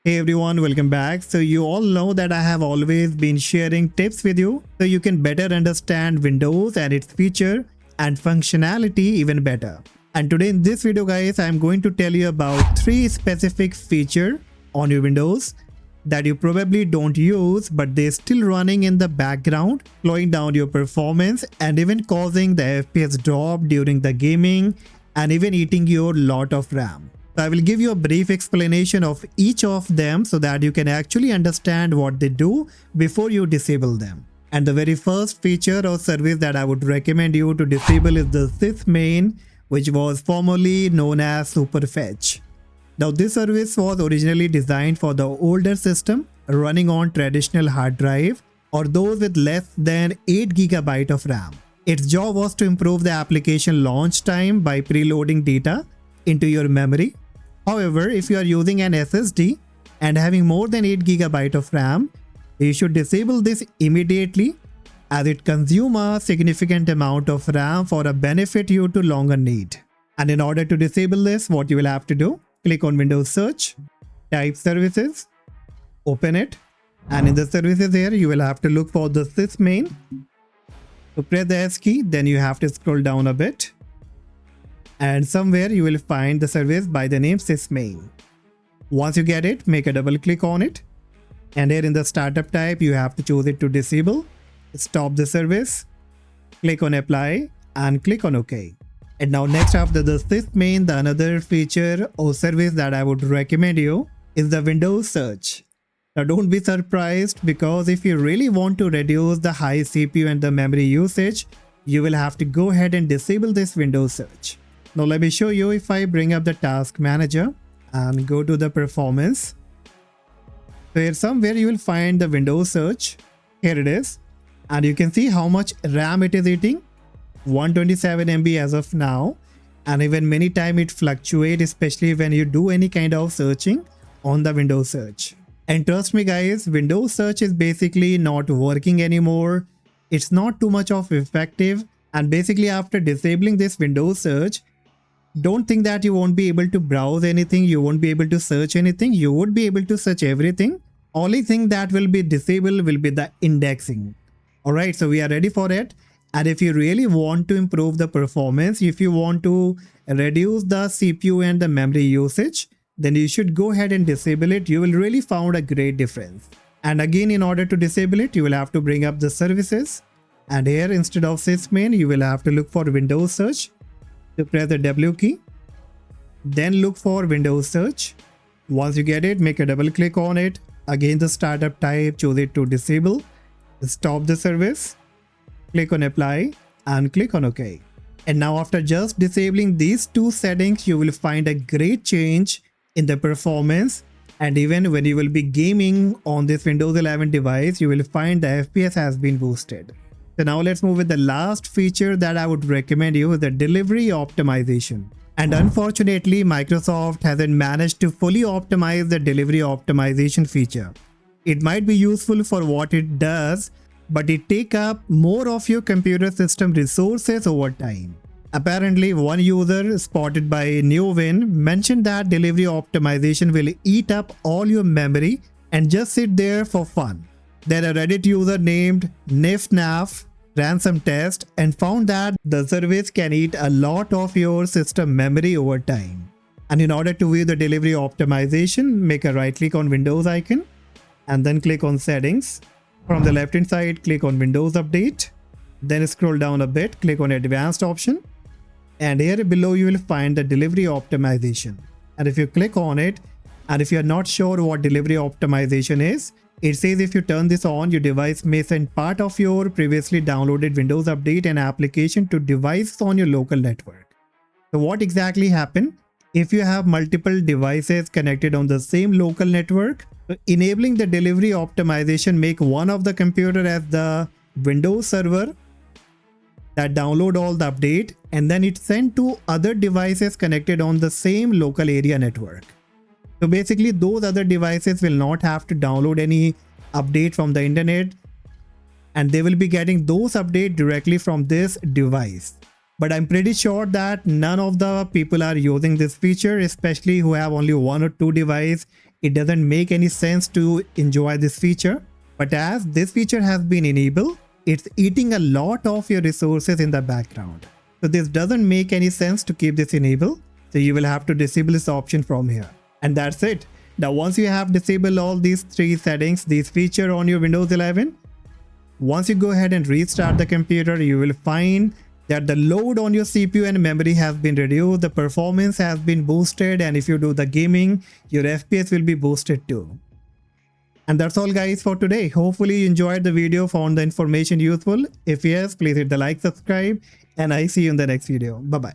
Hey everyone, welcome back. So you all know that I have always been sharing tips with you so you can better understand Windows and its feature and functionality even better. And today in this video guys, I am going to tell you about 3 specific features on your Windows that you probably don't use but they're still running in the background, slowing down your performance and even causing the FPS drop during the gaming and even eating your lot of RAM. So I will give you a brief explanation of each of them so that you can actually understand what they do before you disable them. And the very first feature or service that I would recommend you to disable is the SysMain, which was formerly known as Superfetch. Now this service was originally designed for the older system running on traditional hard drive or those with less than 8 GB of RAM. Its job was to improve the application launch time by preloading data into your memory. However, if you are using an SSD and having more than 8 GB of RAM, you should disable this immediately as it consumes a significant amount of RAM for a benefit you to longer need. And in order to disable this, what you will have to do, click on Windows Search, type Services, open it, and in the services here, you will have to look for the SysMain. So press the S key, then you have to scroll down a bit. And somewhere you will find the service by the name SysMain. Once you get it, make a double click on it. And here in the startup type, you have to choose it to disable. Stop the service. Click on apply and click on OK. And now next after the SysMain, the another feature or service that I would recommend you is the Windows Search. Now don't be surprised because if you really want to reduce the high CPU and the memory usage, you will have to go ahead and disable this Windows Search. Now let me show you. If I bring up the task manager and go to the performance. So here somewhere you will find the Windows Search. Here it is. And you can see how much RAM it is eating. 127 MB as of now. And even many times it fluctuates, especially when you do any kind of searching on the Windows Search. And trust me guys, Windows Search is basically not working anymore. It's not too much of effective. And basically after disabling this Windows Search, don't think that you won't be able to browse anything, you won't be able to search anything, you would be able to search everything. Only thing that will be disabled will be the indexing. Alright, so we are ready for it. And if you really want to improve the performance, if you want to reduce the CPU and the memory usage, then you should go ahead and disable it. You will really find a great difference. And again, in order to disable it, you will have to bring up the services. And here instead of SysMain, you will have to look for Windows Search. To press the W key, then look for Windows Search. Once you get it, make a double click on it. Again, the startup type, choose it to disable. Stop the service. Click on apply and click on OK. And now after just disabling these 2 settings, you will find a great change in the performance. And even when you will be gaming on this Windows 11 device, you will find the FPS has been boosted. So now let's move with the last feature that I would recommend you, the delivery optimization. And unfortunately, Microsoft hasn't managed to fully optimize the delivery optimization feature. It might be useful for what it does, but it takes up more of your computer system resources over time. Apparently, one user spotted by NewWin mentioned that delivery optimization will eat up all your memory and just sit there for fun. Then a Reddit user named NifNaf ran some tests and found that the service can eat a lot of your system memory over time. And in order to view the delivery optimization, make a right click on Windows icon and then click on Settings. From the left hand side, click on Windows Update. Then scroll down a bit, click on Advanced option. And here below you will find the delivery optimization. And if you click on it, and if you are not sure what delivery optimization is, it says if you turn this on, your device may send part of your previously downloaded Windows Update and application to devices on your local network. So what exactly happens? If you have multiple devices connected on the same local network, so enabling the delivery optimization make one of the computer as the Windows server that download all the update and then it sent to other devices connected on the same local area network. So basically those other devices will not have to download any update from the internet and they will be getting those updates directly from this device. But I'm pretty sure that none of the people are using this feature, especially who have only 1 or 2 devices it doesn't make any sense to enjoy this feature. But as this feature has been enabled, it's eating a lot of your resources in the background. So this doesn't make any sense to keep this enabled. So you will have to disable this option from here. And that's it. Now once you have disabled all these three settings, these feature on your Windows 11, once you go ahead and restart the computer, you will find that the load on your CPU and memory has been reduced, the performance has been boosted, and if you do the gaming, your FPS will be boosted too. And that's all guys for today. Hopefully you enjoyed the video, found the information useful. If yes, please hit the like, subscribe, and I see you in the next video. Bye bye.